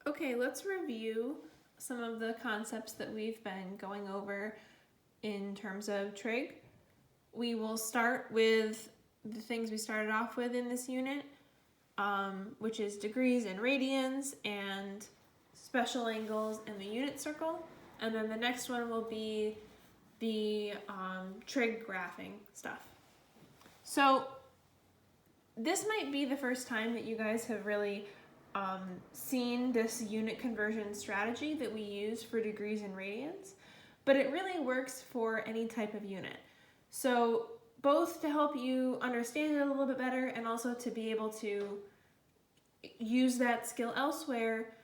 Okay, let's review some of the concepts that we've been going over in terms of trig. We will start with the things we started off with in this unit, which is degrees and radians and special angles and the unit circle. And then the next one will be the trig graphing stuff. So this might be the first time that you guys have really seen this unit conversion strategy that we use for degrees and radians, but it really works for any type of unit. So both to help you understand it a little bit better and also to be able to use that skill elsewhere,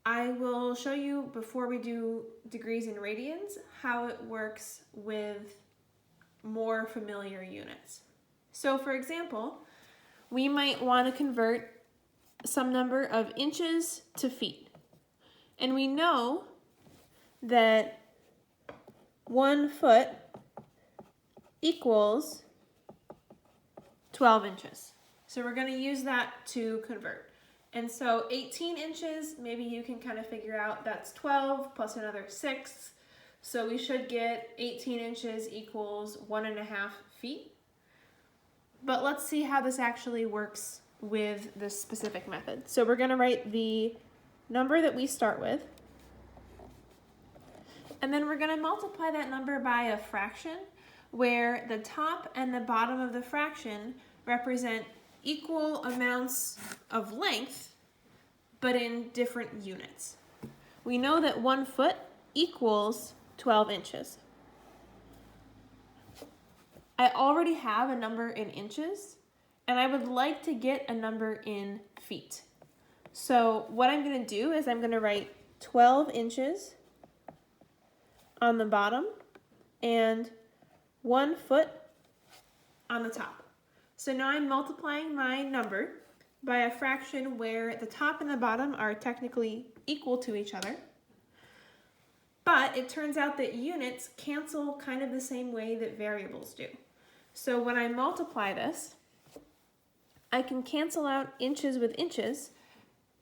I will show you before we do degrees and radians how it works with more familiar units. So for example, we might want to convert some number of inches to feet. And we know that 1 foot equals 12 inches. So we're going to use that to convert. And so 18 inches, maybe you can kind of figure out that's 12 plus another 6. So we should get 18 inches equals 1.5 feet. But let's see how this actually works with this specific method. So we're going to write the number that we start with, and then we're going to multiply that number by a fraction where the top and the bottom of the fraction represent equal amounts of length, but in different units. We know that 1 foot equals 12 inches. I already have a number in inches, and I would like to get a number in feet. So what I'm going to do is I'm going to write 12 inches on the bottom and 1 foot on the top. So now I'm multiplying my number by a fraction where the top and the bottom are technically equal to each other. But it turns out that units cancel kind of the same way that variables do. So when I multiply this, I can cancel out inches with inches,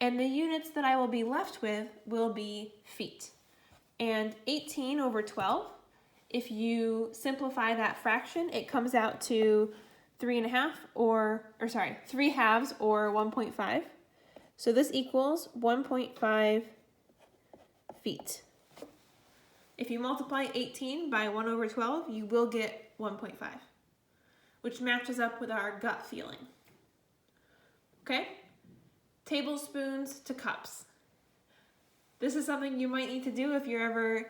and the units that I will be left with will be feet. And 18 over 12, if you simplify that fraction, it comes out to 3 halves or 1.5. So this equals 1.5 feet. If you multiply 18 by 1 over 12, you will get 1.5, which matches up with our gut feeling. Okay? Tablespoons to cups. This is something you might need to do if you're ever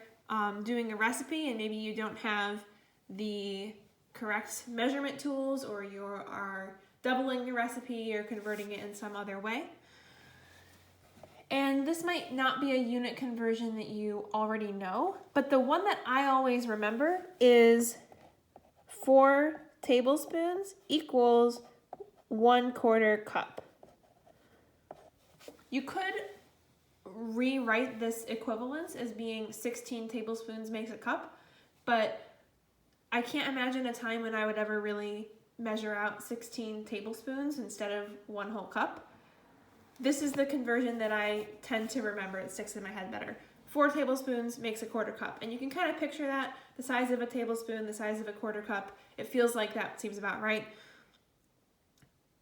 doing a recipe and maybe you don't have the correct measurement tools, or you are doubling the recipe or converting it in some other way. And this might not be a unit conversion that you already know, but the one that I always remember is 4 tablespoons equals 1/4 cup. You could rewrite this equivalence as being 16 tablespoons makes a cup, but I can't imagine a time when I would ever really measure out 16 tablespoons instead of 1 whole cup. This is the conversion that I tend to remember. It sticks in my head better. 4 tablespoons makes a 1/4 cup. And you can kind of picture that, the size of a tablespoon, the size of a 1/4 cup. It feels like that seems about right.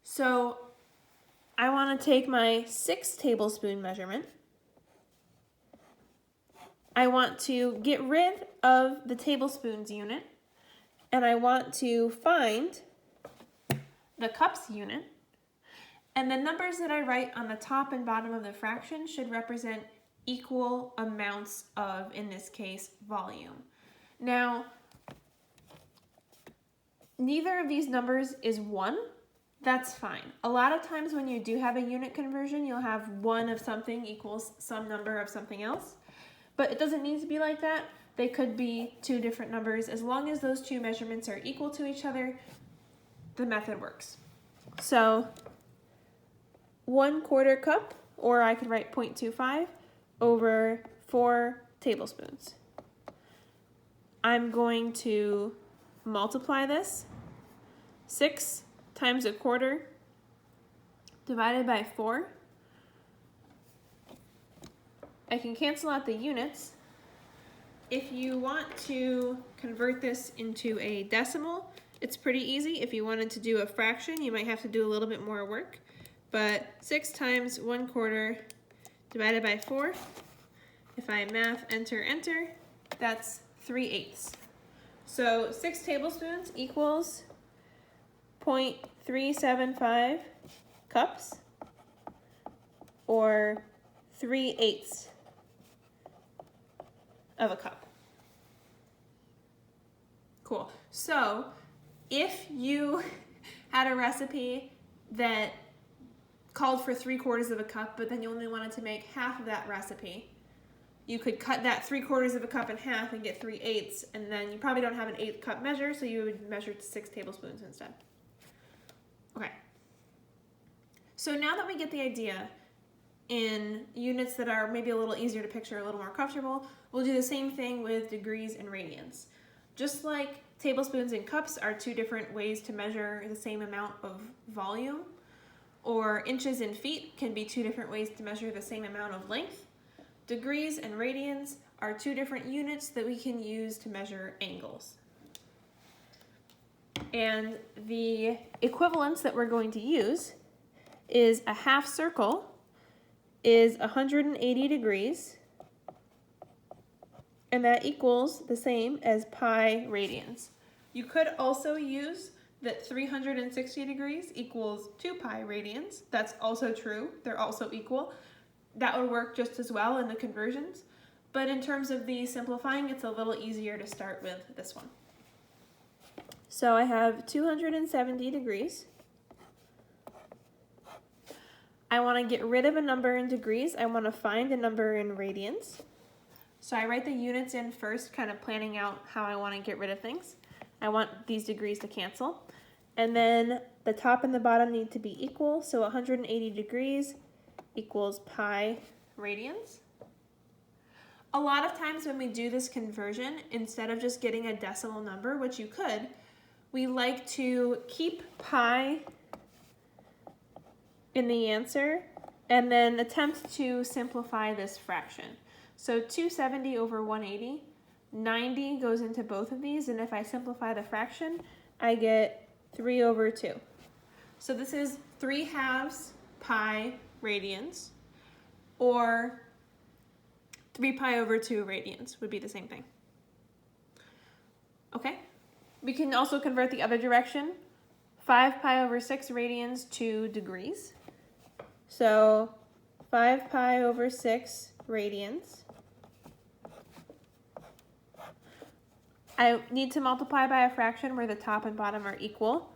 So I want to take my 6 tablespoon measurement. I want to get rid of the tablespoons unit, and I want to find the cups unit. And the numbers that I write on the top and bottom of the fraction should represent equal amounts of, in this case, volume. Now, neither of these numbers is 1. That's fine. A lot of times when you do have a unit conversion, you'll have 1 of something equals some number of something else. But it doesn't need to be like that. They could be 2 different numbers. As long as those 2 measurements are equal to each other, the method works. So 1/4 cup, or I could write 0.25 over 4 tablespoons. I'm going to multiply this. 6 times 1/4 divided by 4 I can cancel out the units. If you want to convert this into a decimal, it's pretty easy. If you wanted to do a fraction, you might have to do a little bit more work. But 6 times 1/4 divided by 4, if I math enter, enter, that's 3/8. So 6 tablespoons equals 0.375 cups, or 3/8 of a cup. Cool. So if you had a recipe that called for 3/4 of a cup, but then you only wanted to make half of that recipe, you could cut that 3/4 of a cup in half and get 3/8, and then you probably don't have an 1/8 cup measure, so you would measure to 6 tablespoons instead. Okay. So now that we get the idea in units that are maybe a little easier to picture, a little more comfortable, we'll do the same thing with degrees and radians. Just like tablespoons and cups are 2 different ways to measure the same amount of volume, or inches and feet can be 2 different ways to measure the same amount of length, degrees and radians are 2 different units that we can use to measure angles. And the equivalence that we're going to use is a half circle is 180 degrees, and that equals the same as pi radians. You could also use that 360 degrees equals 2 pi radians. That's also true. They're also equal. That would work just as well in the conversions. But in terms of the simplifying, it's a little easier to start with this one. So I have 270 degrees. I want to get rid of a number in degrees. I want to find a number in radians. So I write the units in first, kind of planning out how I want to get rid of things. I want these degrees to cancel. And then the top and the bottom need to be equal. So 180 degrees equals pi radians. A lot of times when we do this conversion, instead of just getting a decimal number, which you could, we like to keep pi in the answer and then attempt to simplify this fraction. So 270 over 180, 90 goes into both of these, and if I simplify the fraction, I get 3 over 2. So this is 3/2 pi radians, or 3 pi over 2 radians would be the same thing. Okay, we can also convert the other direction. 5 pi over 6 radians to degrees. So 5 pi over 6 radians. I need to multiply by a fraction where the top and bottom are equal.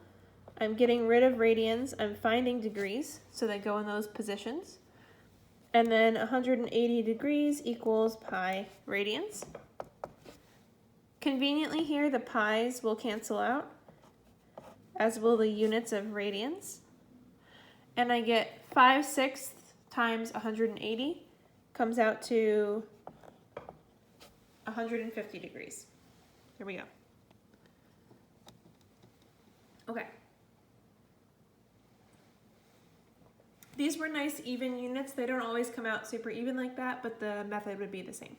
I'm getting rid of radians. I'm finding degrees, so they go in those positions. And then 180 degrees equals pi radians. Conveniently here, the pi's will cancel out, as will the units of radians. And I get 5/6 times 180 comes out to 150 degrees. Here we go. Okay. These were nice even units. They don't always come out super even like that, but the method would be the same.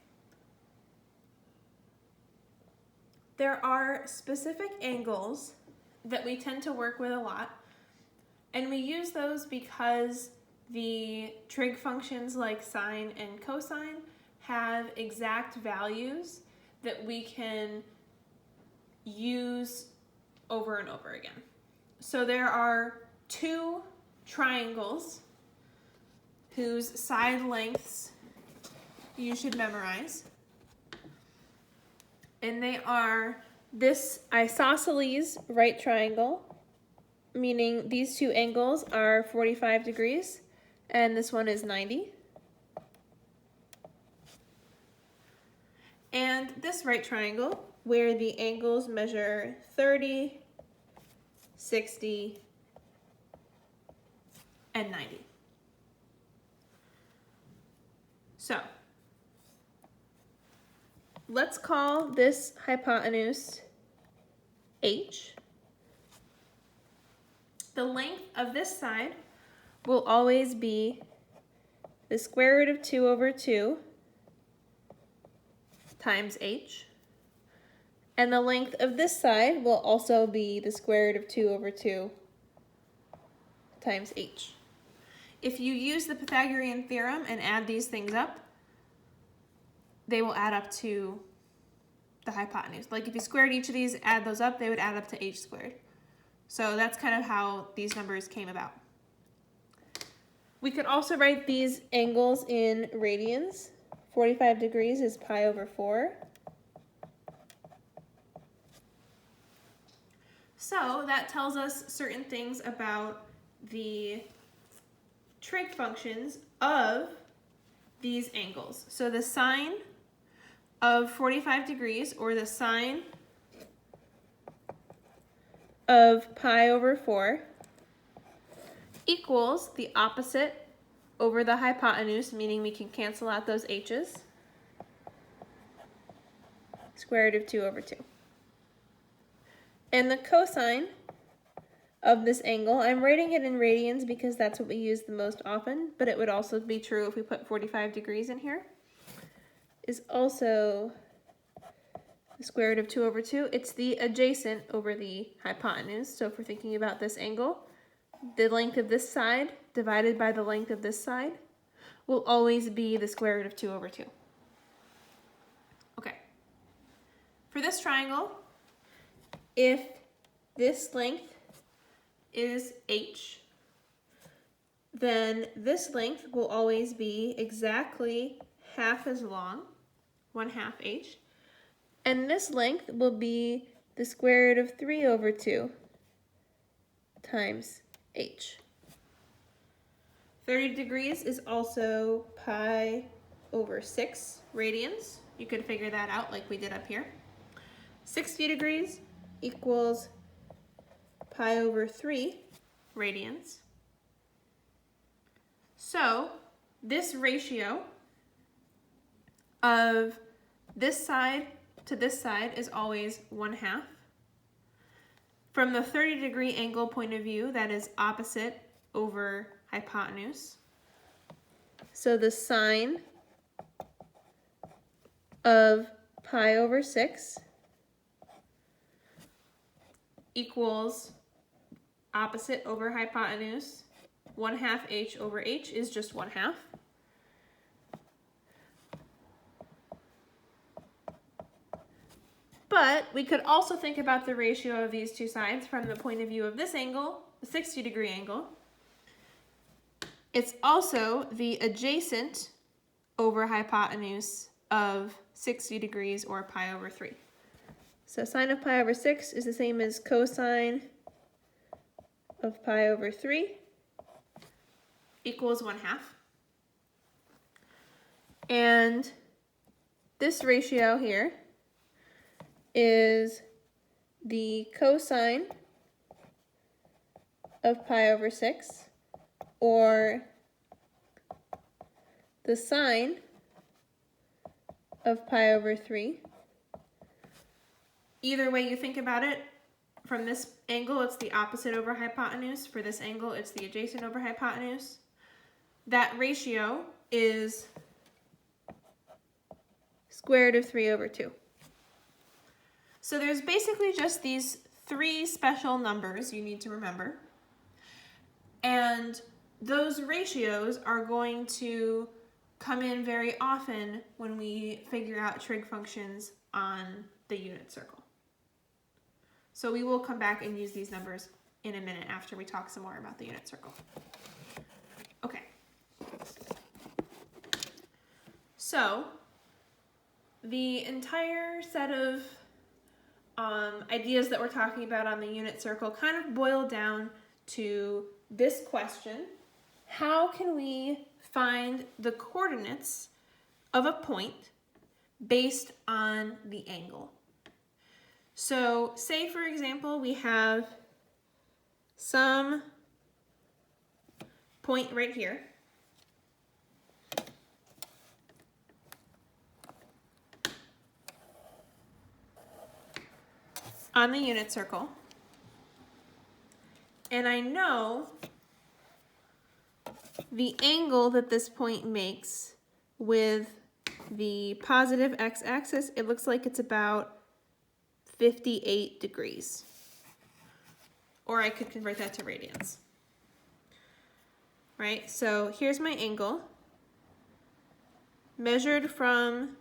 There are specific angles that we tend to work with a lot, and we use those because the trig functions like sine and cosine have exact values that we can use over and over again. So there are 2 triangles whose side lengths you should memorize. And they are this isosceles right triangle, meaning these 2 angles are 45 degrees, and this one is 90. And this right triangle, where the angles measure 30, 60, and 90. So, let's call this hypotenuse h. The length of this side will always be the square root of 2 over 2 times h. And the length of this side will also be the square root of 2 over 2 times h. If you use the Pythagorean theorem and add these things up, they will add up to the hypotenuse. Like if you squared each of these, add those up, they would add up to h squared. So that's kind of how these numbers came about. We could also write these angles in radians. 45 degrees is pi over 4. So that tells us certain things about the trig functions of these angles. So the sine of 45 degrees, or the sine of pi over 4, equals the opposite over the hypotenuse, meaning we can cancel out those h's, square root of 2 over 2. And the cosine of this angle, I'm writing it in radians because that's what we use the most often, but it would also be true if we put 45 degrees in here, is also the square root of 2 over 2. It's the adjacent over the hypotenuse. So if we're thinking about this angle, the length of this side divided by the length of this side will always be the square root of 2 over 2. Okay. For this triangle, if this length is h, then this length will always be exactly half as long, 1/2 h, and this length will be the square root of 3 over 2 times h. 30 degrees is also pi over 6 radians. You could figure that out like we did up here. 60 degrees equals pi over 3 radians. So this ratio of this side to this side is always 1/2. From the 30-degree angle point of view, that is opposite over hypotenuse. So the sine of pi over 6 equals opposite over hypotenuse. 1/2 h over h is just 1/2. But we could also think about the ratio of these two sides from the point of view of this angle, the 60-degree angle. It's also the adjacent over hypotenuse of 60 degrees, or pi over 3. So sine of pi over 6 is the same as cosine of pi over 3 equals 1/2. And this ratio here is the cosine of pi over 6, or the sine of pi over 3. Either way you think about it, from this angle it's the opposite over hypotenuse. For this angle it's the adjacent over hypotenuse. That ratio is square root of 3 over 2. So there's basically just these 3 special numbers you need to remember. And those ratios are going to come in very often when we figure out trig functions on the unit circle. So we will come back and use these numbers in a minute after we talk some more about the unit circle. Okay. So the entire set of ideas that we're talking about on the unit circle kind of boil down to this question: how can we find the coordinates of a point based on the angle? So say, for example, we have some point right here. On the unit circle, and I know the angle that this point makes with the positive x-axis, it looks like it's about 58 degrees. Or I could convert that to radians. Right, so here's my angle, measured from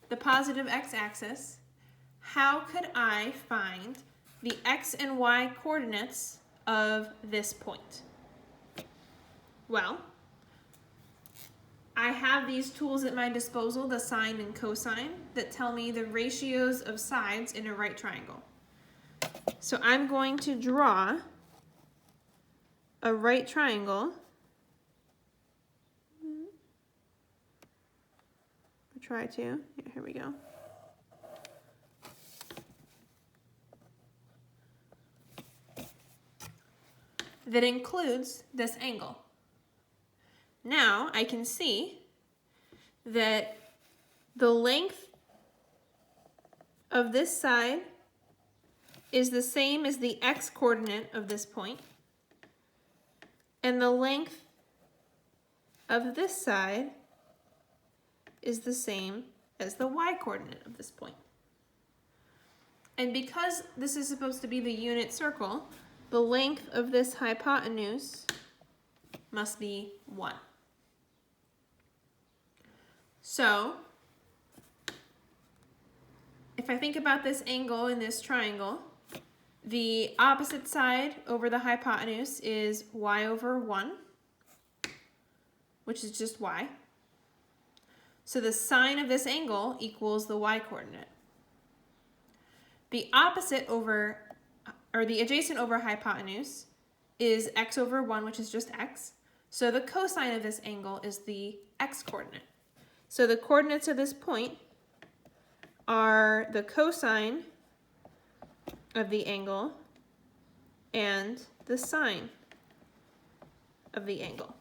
the positive x-axis. How could I find the x and y coordinates of this point? Well, I have these tools at my disposal, the sine and cosine, that tell me the ratios of sides in a right triangle. So I'm going to draw a right triangle. Try to. Here we go. That includes this angle. Now I can see that the length of this side is the same as the x coordinate of this point, and the length of this side is the same as the y coordinate of this point. And because this is supposed to be the unit circle, the length of this hypotenuse must be 1. So, if I think about this angle in this triangle, the opposite side over the hypotenuse is y over 1, which is just y. So the sine of this angle equals the y coordinate. The opposite over, or the adjacent over hypotenuse is x over 1, which is just x. So the cosine of this angle is the x coordinate. So the coordinates of this point are the cosine of the angle and the sine of the angle.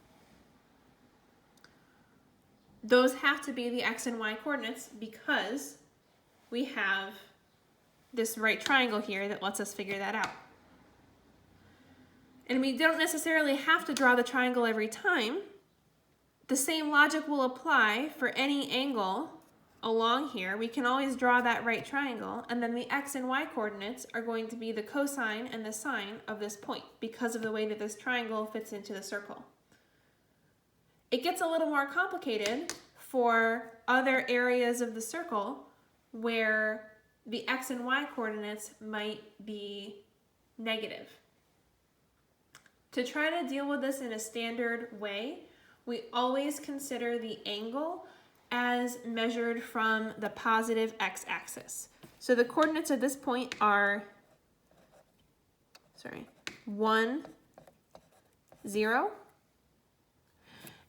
Those have to be the x and y coordinates because we have this right triangle here that lets us figure that out. And we don't necessarily have to draw the triangle every time. The same logic will apply for any angle along here. We can always draw that right triangle, and then the x and y coordinates are going to be the cosine and the sine of this point because of the way that this triangle fits into the circle. It gets a little more complicated for other areas of the circle where the x and y coordinates might be negative. To try to deal with this in a standard way, we always consider the angle as measured from the positive x-axis. So the coordinates of this point are, 1, 0.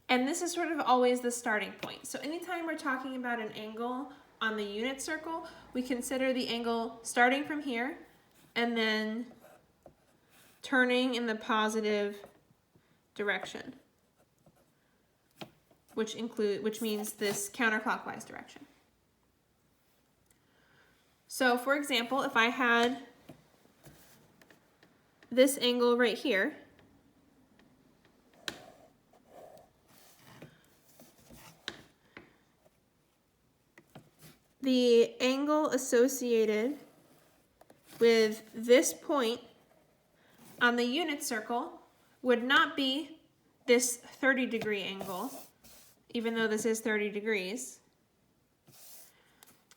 And this is sort of always the starting point. So anytime we're talking about an angle on the unit circle, we consider the angle starting from here and then turning in the positive direction, which means this counterclockwise direction. So for example, if I had this angle right here, the angle associated with this point on the unit circle would not be this 30-degree angle, even though this is 30 degrees.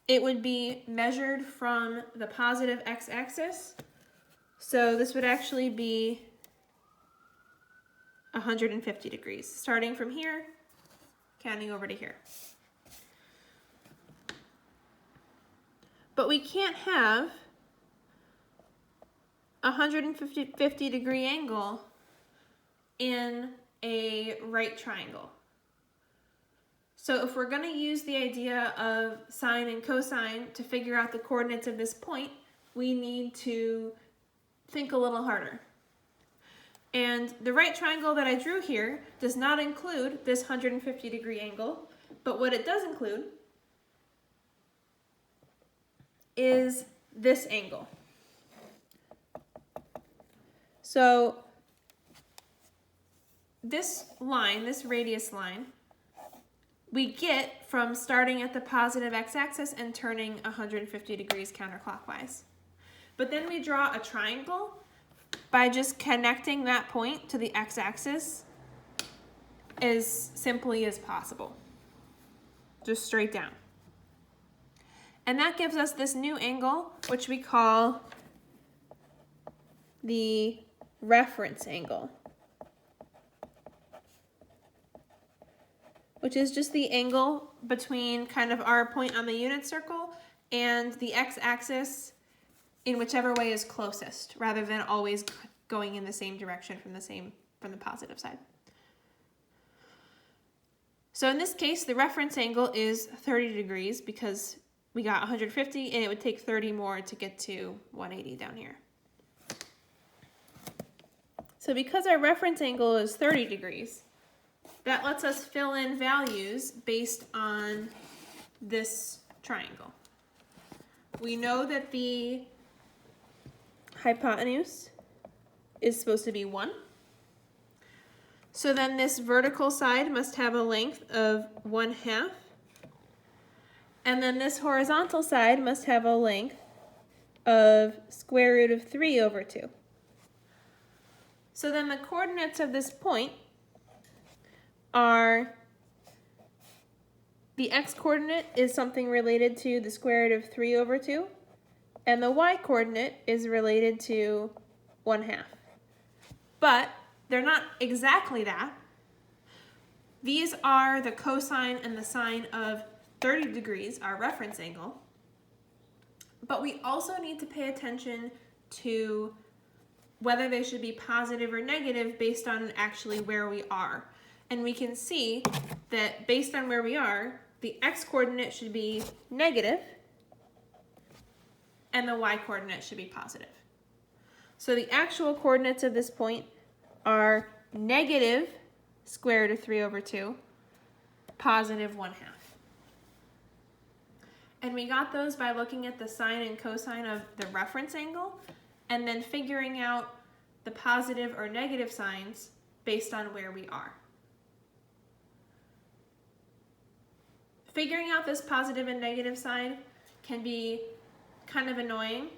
It would be measured from the positive x-axis. So this would actually be 150 degrees, starting from here, counting over to here. But we can't have a 150 degree angle in a right triangle. So if we're going to use the idea of sine and cosine to figure out the coordinates of this point, we need to think a little harder. And the right triangle that I drew here does not include this 150 degree angle, but what it does include is this angle. So this line, this radius line, we get from starting at the positive x-axis and turning 150 degrees counterclockwise. But then we draw a triangle by just connecting that point to the x-axis as simply as possible, just straight down. And that gives us this new angle, which we call the reference angle, which is just the angle between kind of our point on the unit circle and the x-axis in whichever way is closest, rather than always going in the same direction from the positive side. So in this case, the reference angle is 30 degrees because we got 150 and it would take 30 more to get to 180 down here. So because our reference angle is 30 degrees, that lets us fill in values based on this triangle. We know that the hypotenuse is supposed to be 1. So then this vertical side must have a length of 1/2. And then this horizontal side must have a length of square root of 3/2. So then the coordinates of this point are, the x-coordinate is something related to the square root of 3/2, and the y-coordinate is related to 1/2. But they're not exactly that. These are the cosine and the sine of 30 degrees, our reference angle. But we also need to pay attention to whether they should be positive or negative based on actually where we are. And we can see that based on where we are, the x-coordinate should be negative and the y-coordinate should be positive. So the actual coordinates of this point are negative square root of 3/2, positive 1/2. And we got those by looking at the sine and cosine of the reference angle and then figuring out the positive or negative signs based on where we are. Figuring out this positive and negative sign can be kind of annoying.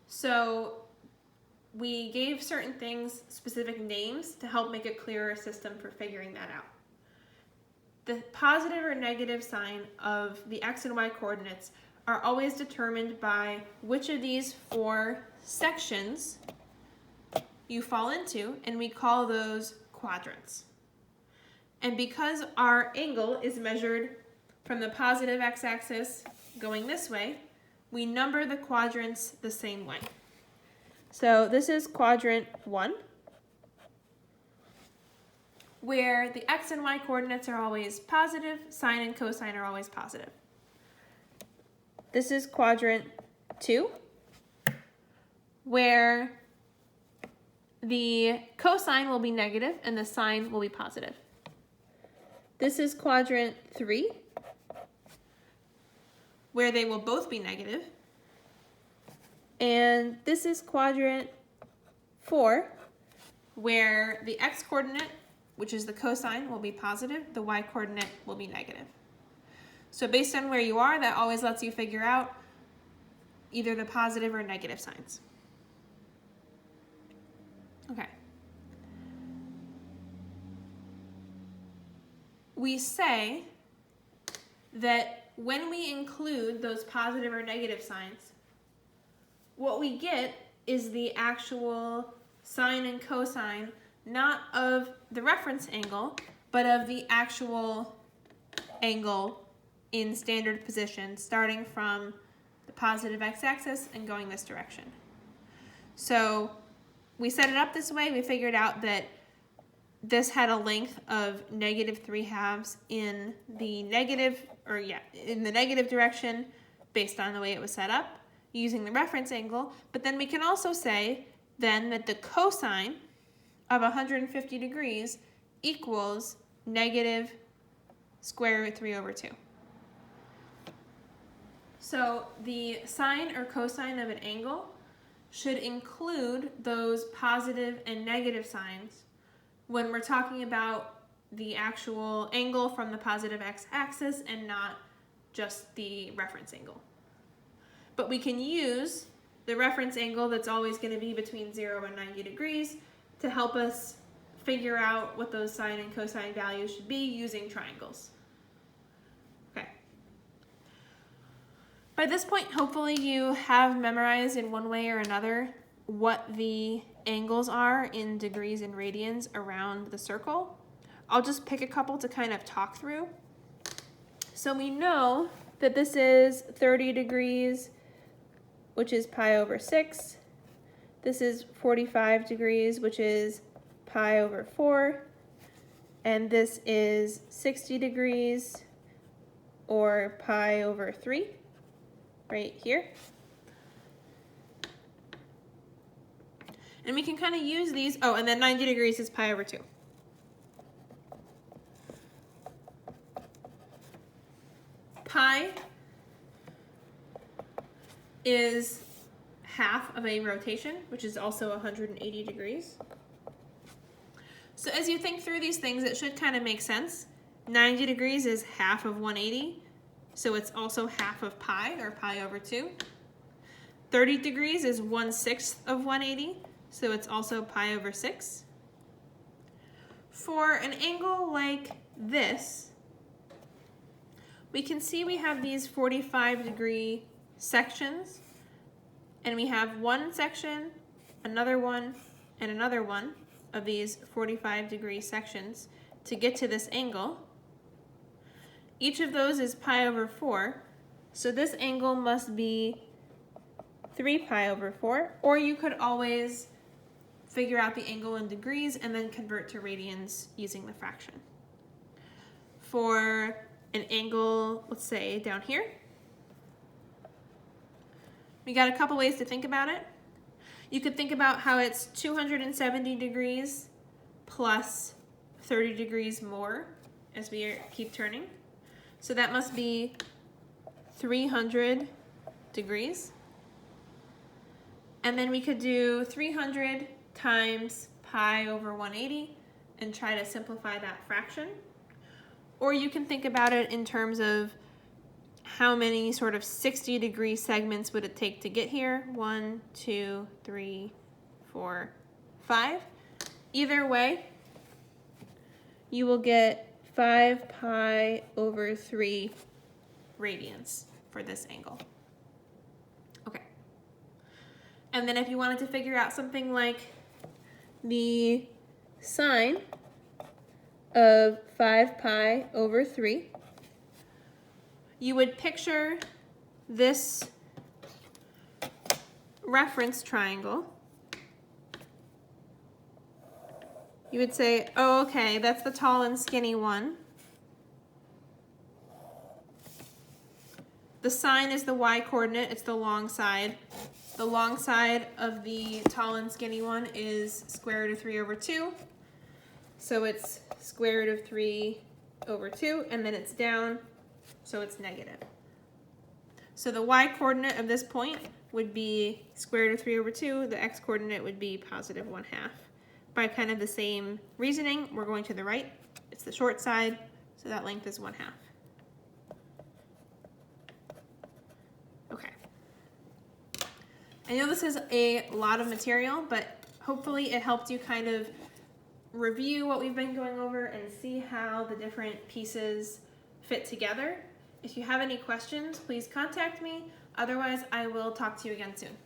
So we gave certain things specific names to help make a clearer system for figuring that out. The positive or negative sign of the x and y coordinates are always determined by which of these 4 sections you fall into, and we call those quadrants. And because our angle is measured from the positive x-axis going this way, we number the quadrants the same way. So this is quadrant 1, where the x and y coordinates are always positive, sine and cosine are always positive. This is quadrant 2, where the cosine will be negative and the sine will be positive. This is quadrant 3, where they will both be negative. And this is quadrant 4, where the x-coordinate, which is the cosine, will be positive, the y-coordinate will be negative. So based on where you are, that always lets you figure out either the positive or negative signs. Okay. We say that when we include those positive or negative signs, what we get is the actual sine and cosine, not of the reference angle, but of the actual angle in standard position, starting from the positive x-axis and going this direction. So we set it up this way. We figured out that this had a length of -3/2 in the negative direction based on the way it was set up using the reference angle. But then we can also say then that the cosine of 150 degrees equals negative square root 3/2. So the sine or cosine of an angle should include those positive and negative signs when we're talking about the actual angle from the positive x-axis and not just the reference angle. But we can use the reference angle that's always going to be between 0 and 90 degrees to help us figure out what those sine and cosine values should be using triangles. Okay. By this point, hopefully you have memorized in one way or another what the angles are in degrees and radians around the circle. I'll just pick a couple to kind of talk through. So we know that this is 30 degrees, which is pi over 6. This is 45 degrees, which is pi over 4. And this is 60 degrees, or pi over 3, right here. And we can kind of use these, oh, and then 90 degrees is pi over 2. Pi is half of a rotation, which is also 180 degrees. So as you think through these things, it should kind of make sense. 90 degrees is half of 180, so it's also half of pi, or pi over 2. 30 degrees is 1/6 of 180, so it's also pi over 6. For an angle like this, we can see we have these 45-degree sections, and we have one section, another one, and another one of these 45-degree sections to get to this angle. Each of those is pi over 4, so this angle must be 3 pi over 4, or you could always figure out the angle in degrees and then convert to radians using the fraction. For an angle, let's say down here, we got a couple ways to think about it. You could think about how it's 270 degrees plus 30 degrees more as we keep turning. So that must be 300 degrees. And then we could do 300 times pi over 180 and try to simplify that fraction. Or you can think about it in terms of how many sort of 60-degree segments would it take to get here? 1, 2, 3, 4, 5. Either way, you will get 5 pi over 3 radians for this angle. Okay. And then if you wanted to figure out something like the sine of 5 pi over 3, you would picture this reference triangle. You would say, oh, okay, that's the tall and skinny one. The sine is the y-coordinate, it's the long side. The long side of the tall and skinny one is square root of 3 over 2. So it's square root of 3 over 2, and then it's down, so it's negative. So the y-coordinate of this point would be square root of 3 over 2. The x-coordinate would be positive 1/2. By kind of the same reasoning, we're going to the right. It's the short side, so that length is 1/2. Okay. I know this is a lot of material, but hopefully it helped you kind of review what we've been going over and see how the different pieces fit together. If you have any questions, please contact me. Otherwise, I will talk to you again soon.